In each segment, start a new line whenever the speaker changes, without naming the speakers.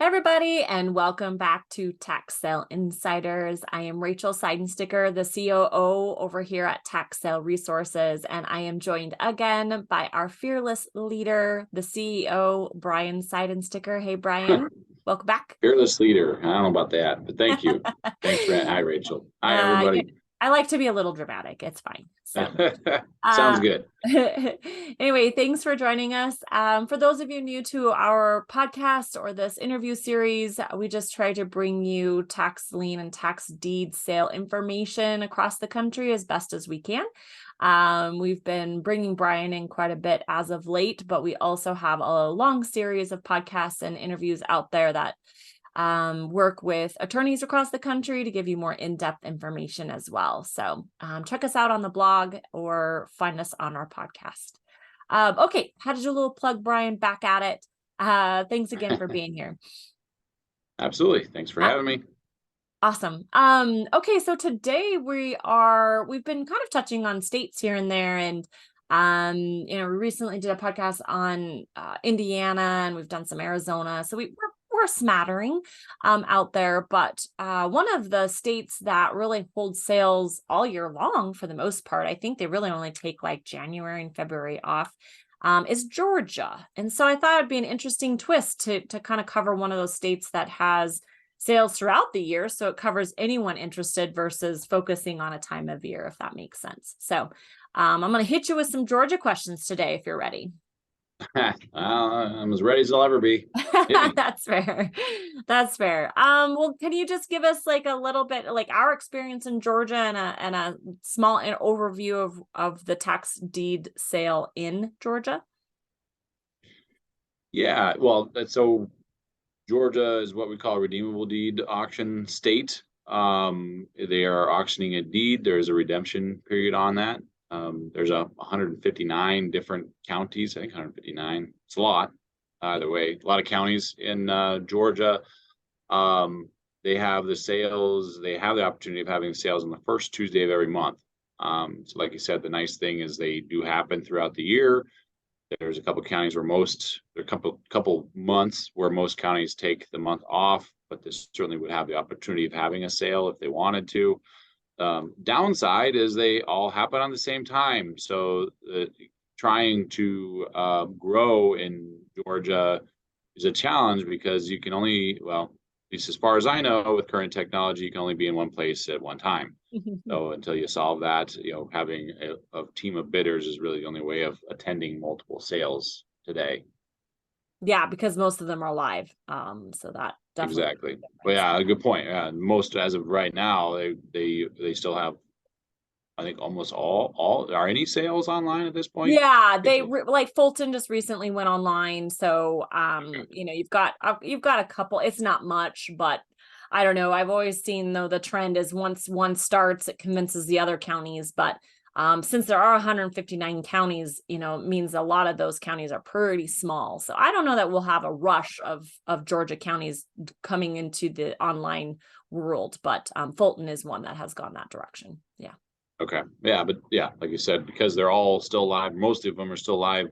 everybody, and welcome back to Tax Sale Insiders. I am Rachel Seidensticker, the COO over here at Tax Sale Resources, and I am joined again by our fearless leader, the CEO, Brian Seidensticker. Hey, Brian, welcome back.
Fearless leader. I don't know about that, but thank you. Thanks, Brent. Hi, Rachel. Hi, everybody.
I like to be a little dramatic. It's fine. So,
Sounds good.
Anyway, thanks for joining us. For those of you new to our podcast or this interview series, we just try to bring you tax lien and tax deed sale information across the country as best as we can. We've been bringing Brian in quite a bit as of late, but we also have a long series of podcasts and interviews out there that work with attorneys across the country to give you more in-depth information as well. So check us out on the blog or find us on our podcast. Okay, had to do a little plug, Brian, back at it. Thanks again for being here.
Absolutely. Thanks for having me.
Awesome. Okay, so today we've been kind of touching on states here and there, and we recently did a podcast on Indiana, and we've done some Arizona. So we're a smattering out there, but one of the states that really holds sales all year long for the most part, I think they really only take like January and February off, is Georgia. And so I thought it'd be an interesting twist to kind of cover one of those states that has sales throughout the year, so it covers anyone interested versus focusing on a time of year, if that makes sense. So I'm going to hit you with some Georgia questions today if you're ready.
I'm as ready as I'll ever be.
That's fair. That's fair. Well, can you just give us like a little bit like our experience in Georgia and a small overview of the tax deed sale in Georgia?
Yeah, well, so Georgia is what we call a redeemable deed auction state. They are auctioning a deed. There's a redemption period on that. There's 159 different counties. I think 159. It's a lot. Either way, a lot of counties in Georgia. They have the sales. They have the opportunity of having sales on the first Tuesday of every month. So like you said, the nice thing is they do happen throughout the year. There's a couple counties where there are a couple months where most counties take the month off, but this certainly would have the opportunity of having a sale if they wanted to. Downside is they all happen on the same time. So trying to grow in Georgia is a challenge because you can only, well, at least as far as I know, with current technology, you can only be in one place at one time. So until you solve that, having a team of bidders is really the only way of attending multiple sales today.
Yeah, because most of them are live. So that definitely
exactly. Well, yeah, good point. Yeah, most as of right now, they still have, I think, almost all are any sales online at this point.
Yeah, they like Fulton just recently went online. So you've got a couple. It's not much, but I don't know. I've always seen though the trend is once one starts, it convinces the other counties. But since there are 159 counties, means a lot of those counties are pretty small. So I don't know that we'll have a rush of Georgia counties coming into the online world, but Fulton is one that has gone that direction. Yeah.
Okay. Yeah, but yeah, like you said, because they're all still live, most of them are still live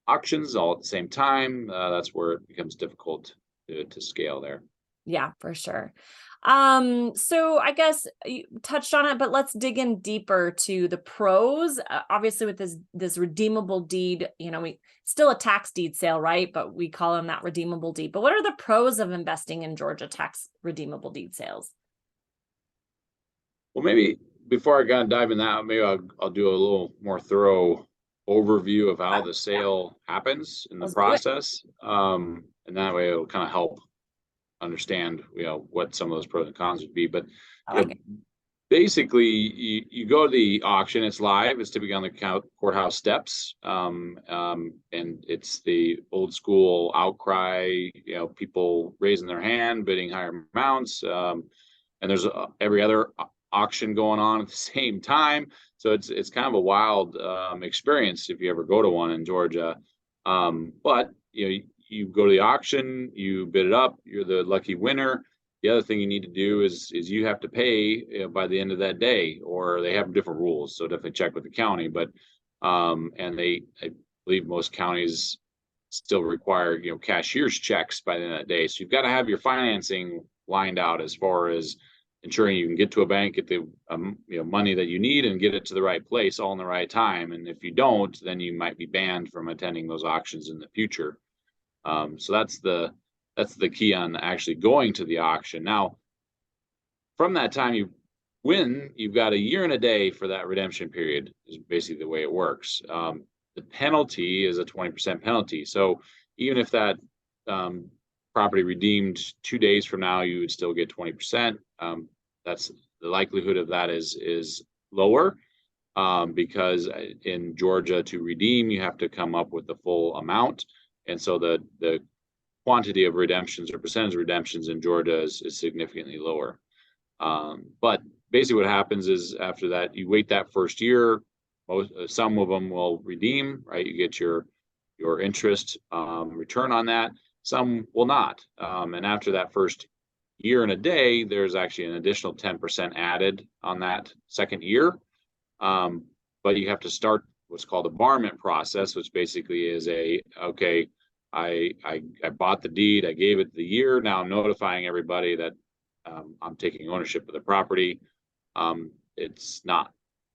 auctions all at the same time. That's where it becomes difficult to scale there.
Yeah, for sure. So I guess you touched on it, but let's dig in deeper to the pros. Obviously, with this redeemable deed, we still a tax deed sale, right? But we call them that redeemable deed. But what are the pros of investing in Georgia tax redeemable deed sales?
Well, maybe before I dive in that, maybe I'll do a little more thorough overview of how the sale happens in the process. And that way it'll kind of help understand, what some of those pros and cons would be. But basically, you go to the auction. It's live. It's typically on the courthouse steps, and it's the old school outcry. People raising their hand, bidding higher amounts, and there's every other auction going on at the same time. So it's kind of a wild experience if you ever go to one in Georgia. But you go to the auction, you bid it up, you're the lucky winner. The other thing you need to do is you have to pay by the end of that day, or they have different rules. So definitely check with the county. But and I believe most counties still require, cashier's checks by the end of the day. So you've got to have your financing lined out as far as ensuring you can get to a bank, get the money that you need, and get it to the right place all in the right time. And if you don't, then you might be banned from attending those auctions in the future. So that's the key on actually going to the auction. Now, from that time you win, you've got a year and a day for that redemption period, is basically the way it works. The penalty is a 20% penalty. So even if that property redeemed 2 days from now, you would still get 20%. That's the likelihood of that is lower, because in Georgia, to redeem, you have to come up with the full amount. And so the quantity of redemptions or percentage of redemptions in Georgia is significantly lower. But basically what happens is after that, you wait that first year. Some of them will redeem, right? You get your interest return on that. Some will not. And after that first year and a day, there's actually an additional 10% added on that second year. But you have to start what's called a barment process, which basically is I bought the deed, I gave it the year. Now I'm notifying everybody that I'm taking ownership of the property. It's not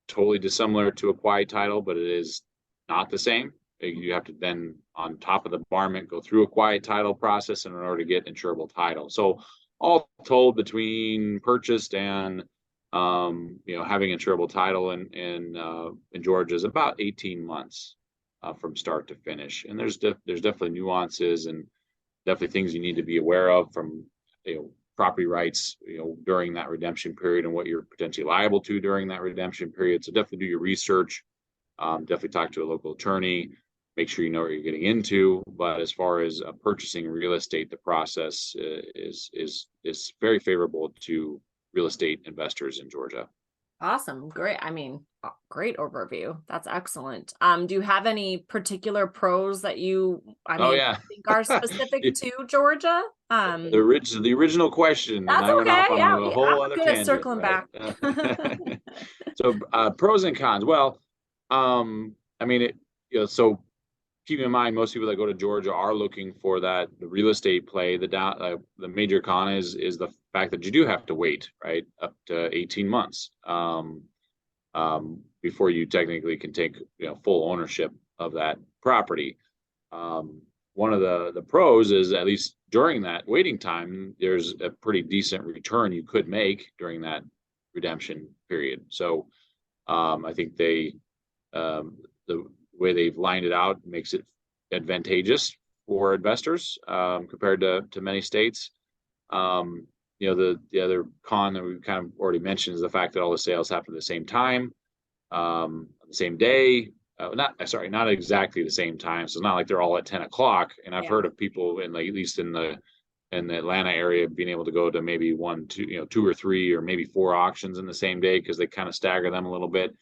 totally dissimilar to a quiet title, but it is not the same. You have to then, on top of the barment, go through a quiet title process in order to get insurable title. So all told, between purchased and having insurable title in Georgia is about 18 months from start to finish. And there's definitely nuances and definitely things you need to be aware of, from property rights during that redemption period and what you're potentially liable to during that redemption period. So definitely do your research. Definitely talk to a local attorney. Make sure you know what you're getting into. But as far as purchasing real estate, the process is very favorable to real estate investors in Georgia.
Awesome. Great. I mean, great overview. That's excellent. Do you have any particular pros that think are specific to Georgia?
The original question.
That's
and I went
okay.
off on
Yeah,
a whole other
good at
tangent,
circling
right?
back.
So pros and cons. Well, so keep in mind, most people that go to Georgia are looking for the real estate play. The major con is the fact that you do have to wait, right, up to 18 months before you technically can take full ownership of that property. One of the pros is, at least during that waiting time, there's a pretty decent return you could make during that redemption period. So I think the way they've lined it out makes it advantageous for investors compared to many states. The other con that we've kind of already mentioned is the fact that all the sales happen at the same time, the same day. Not exactly the same time. So it's not like they're all at 10 o'clock. And I've heard of people at least in the Atlanta area being able to go to maybe 2 or 3 or maybe 4 auctions in the same day, because they kind of stagger them a little bit.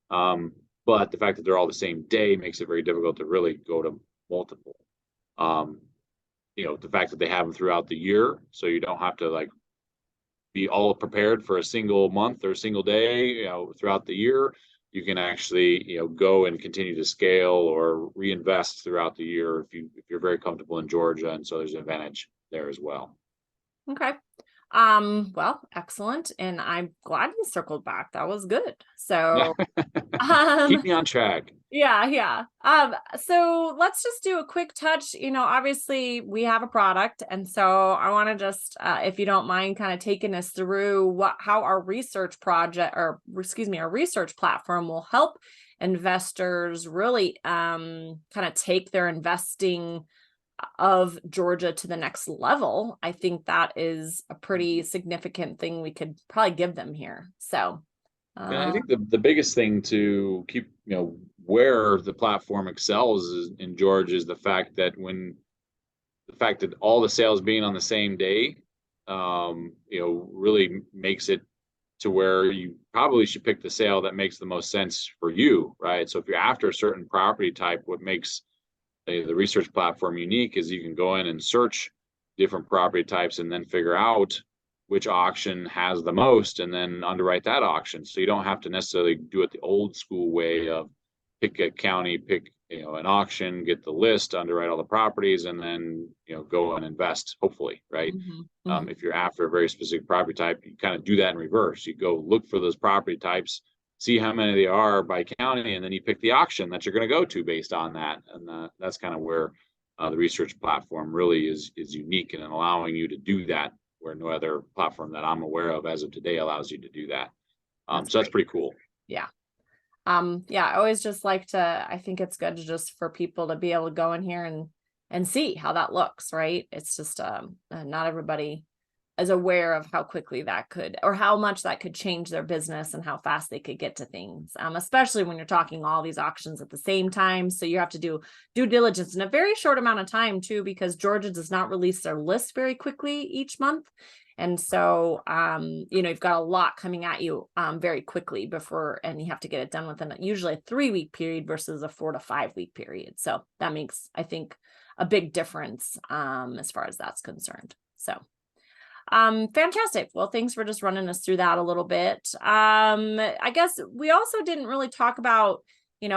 But the fact that they're all the same day makes it very difficult to really go to multiple. The fact that they have them throughout the year, so you don't have to be all prepared for a single month or a single day, throughout the year. You can actually, go and continue to scale or reinvest throughout the year if you're very comfortable in Georgia. And so there's an advantage there as well.
Okay. Well, excellent. And I'm glad you circled back. That was good. So
keep me on track.
Yeah. So let's just do a quick touch. Obviously we have a product. And so I want to just, if you don't mind, kind of taking us through how our research our research platform will help investors really kind of take their investing of Georgia to the next level. I think that is a pretty significant thing we could probably give them here. So
and I think the biggest thing to keep, where the platform excels in Georgia is the fact that all the sales being on the same day, really makes it to where you probably should pick the sale that makes the most sense for you, right? So if you're after a certain property type, what makes the research platform unique is you can go in and search different property types and then figure out which auction has the most and then underwrite that auction. So you don't have to necessarily do it the old school way of pick a county, pick, an auction, get the list, underwrite all the properties, and then, go and invest, hopefully, right? If you're after a very specific property type, you kind of do that in reverse. You go look for those property types, see how many they are by county, and then you pick the auction that you're going to go to based on that. And that's kind of where the research platform really is unique in allowing you to do that, where no other platform that I'm aware of as of today allows you to do that. So that's pretty cool.
Yeah. Yeah, I always just like to, I think it's good to just for people to be able to go in here and see how that looks, right? It's just, not everybody is aware of how quickly that could, or how much that could change their business and how fast they could get to things. Especially when you're talking all these auctions at the same time. So you have to do due diligence in a very short amount of time too, because Georgia does not release their list very quickly each month. And so, you've got a lot coming at you very quickly before, and you have to get it done within usually a 3-week period versus a 4 to 5 week period. So that makes, I think, a big difference as far as that's concerned. So fantastic. Well, thanks for just running us through that a little bit. I guess we also didn't really talk about, we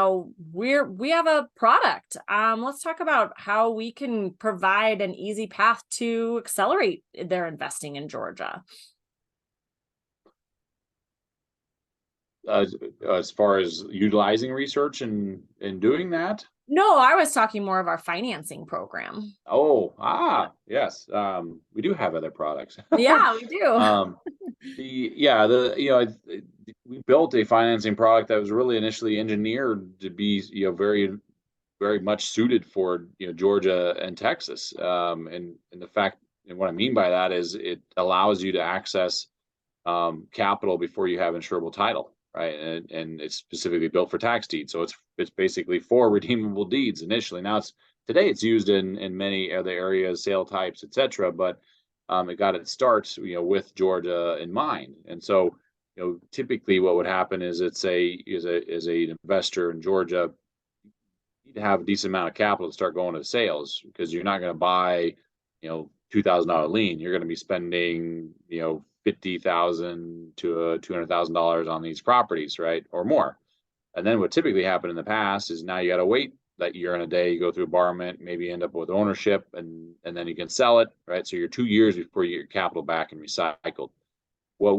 have a product. Let's talk about how we can provide an easy path to accelerate their investing in Georgia.
As far as utilizing research and doing that?
No, I was talking more of our financing program.
Yes. We do have other products.
Yeah, we do.
We built a financing product that was really initially engineered to be, very, very much suited for, Georgia and Texas. And the fact, and what I mean by that is it allows you to access capital before you have insurable title. Right. And it's specifically built for tax deeds. So it's basically for redeemable deeds initially. Now today it's used in many other areas, sale types, etc. But it got its start, with Georgia in mind. And so, typically what would happen is as an investor in Georgia, you need to have a decent amount of capital to start going to sales, because you're not going to buy, $2,000 lien. You're going to be spending, $50,000 to $200,000 on these properties, right, or more. And then what typically happened in the past is now you got to wait that year and a day. You go through borrowment, maybe end up with ownership, and then you can sell it, right? So you're 2 years before you get your capital back and recycled. What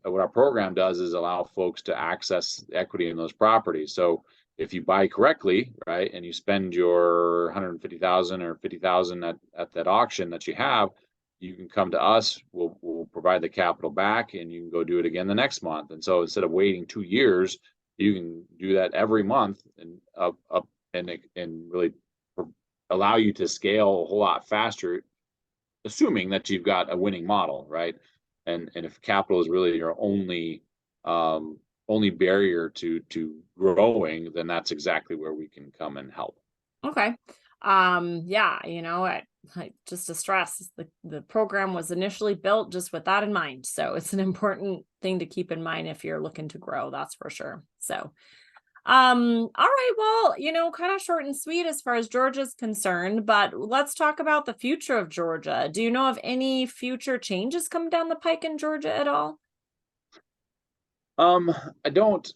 our program does is allow folks to access equity in those properties. So if you buy correctly, right, and you spend your $150,000 or $50,000 at that auction that you have, you can come to us. We'll provide the capital back, and you can go do it again the next month. And so instead of waiting 2 years, you can do that every month and and really allow you to scale a whole lot faster, assuming that you've got a winning model, right? And if capital is really your only barrier to growing, then that's exactly where we can come and help.
Okay. Just to stress, the program was initially built just with that in mind. So it's an important thing to keep in mind if you're looking to grow, that's for sure. So, all right, well, kind of short and sweet as far as Georgia's concerned, but let's talk about the future of Georgia. Do you know of any future changes coming down the pike in Georgia at all?
I don't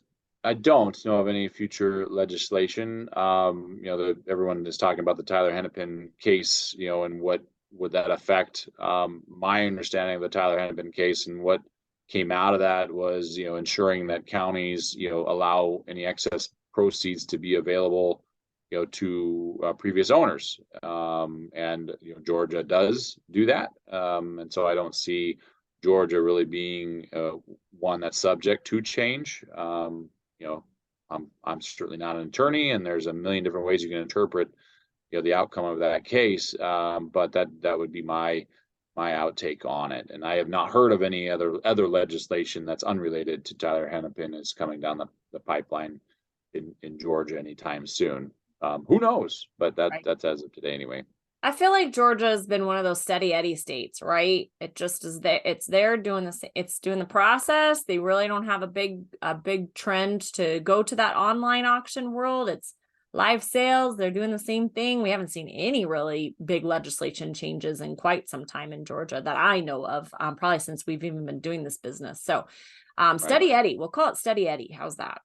know of any future legislation. Everyone is talking about the Tyler Hennepin case, and what would that affect. My understanding of the Tyler Hennepin case and what came out of that was, ensuring that counties, allow any excess proceeds to be available, to previous owners. And Georgia does do that. And so I don't see Georgia really being one that's subject to change. I'm certainly not an attorney, and there's a million different ways you can interpret, the outcome of that case. But that would be my outtake on it. And I have not heard of any other legislation that's unrelated to Tyler Hennepin is coming down the pipeline in Georgia anytime soon. Who knows? But that's as of today anyway.
I feel like Georgia has been one of those steady Eddie states, right? It just is there. It's there doing it's doing the process. They really don't have a big trend to go to that online auction world. It's live sales. They're doing the same thing. We haven't seen any really big legislation changes in quite some time in Georgia that I know of, probably since we've even been doing this business. So steady Eddie, we'll call it steady Eddie. How's that?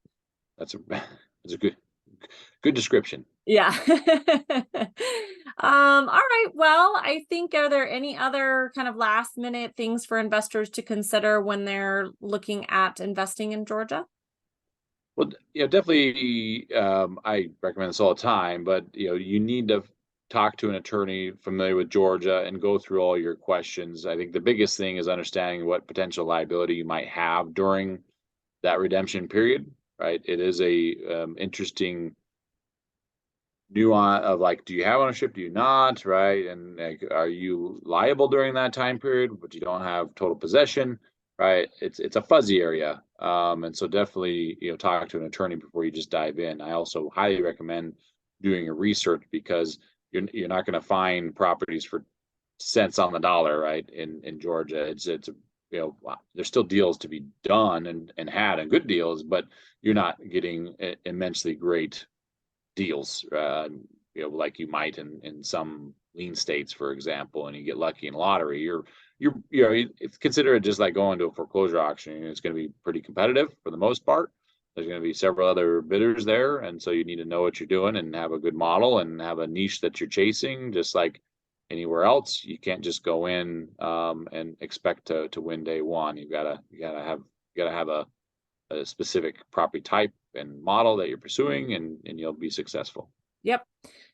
That's a good good description.
Yeah. All right. Well, I think, are there any other kind of last minute things for investors to consider when they're looking at investing in Georgia?
Well, definitely, I recommend this all the time, but you need to talk to an attorney familiar with Georgia and go through all your questions. I think the biggest thing is understanding what potential liability you might have during that redemption period, right? It is a interesting nuance of like, do you have ownership? Do you not? Right? And like, are you liable during that time period, but you don't have total possession? Right? It's a fuzzy area, and so definitely talk to an attorney before you just dive in. I also highly recommend doing a research because you're not going to find properties for cents on the dollar, right? In Georgia, it's there's still deals to be done and had and good deals, but you're not getting immensely great deals, like you might in some lean states, for example, and you get lucky in lottery. It's consider it just like going to a foreclosure auction. It's going to be pretty competitive for the most part. There's going to be several other bidders there, and so you need to know what you're doing and have a good model and have a niche that you're chasing, just like anywhere else. You can't just go in and expect to win day one. You gotta have a specific property type and model that you're pursuing, and you'll be successful.
Yep.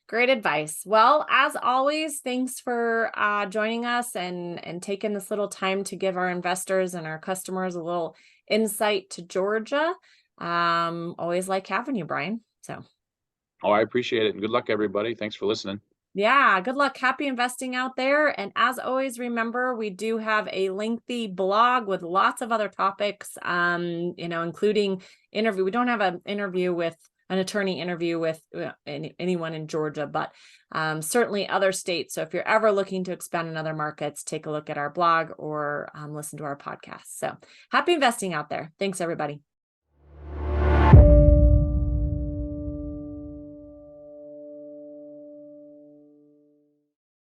Great advice. Well, as always, thanks for joining us and taking this little time to give our investors and our customers a little insight to Georgia. Always like having you, Brian. So
Oh, I appreciate it, and good luck, everybody. Thanks for listening.
yeah, good luck. Happy investing out there. And as always, remember, we do have a lengthy blog with lots of other topics, including interview. We don't have an interview with an attorney interview with anyone in Georgia, but certainly other states. So if you're ever looking to expand in other markets, take a look at our blog or listen to our podcast. So happy investing out there. Thanks, everybody.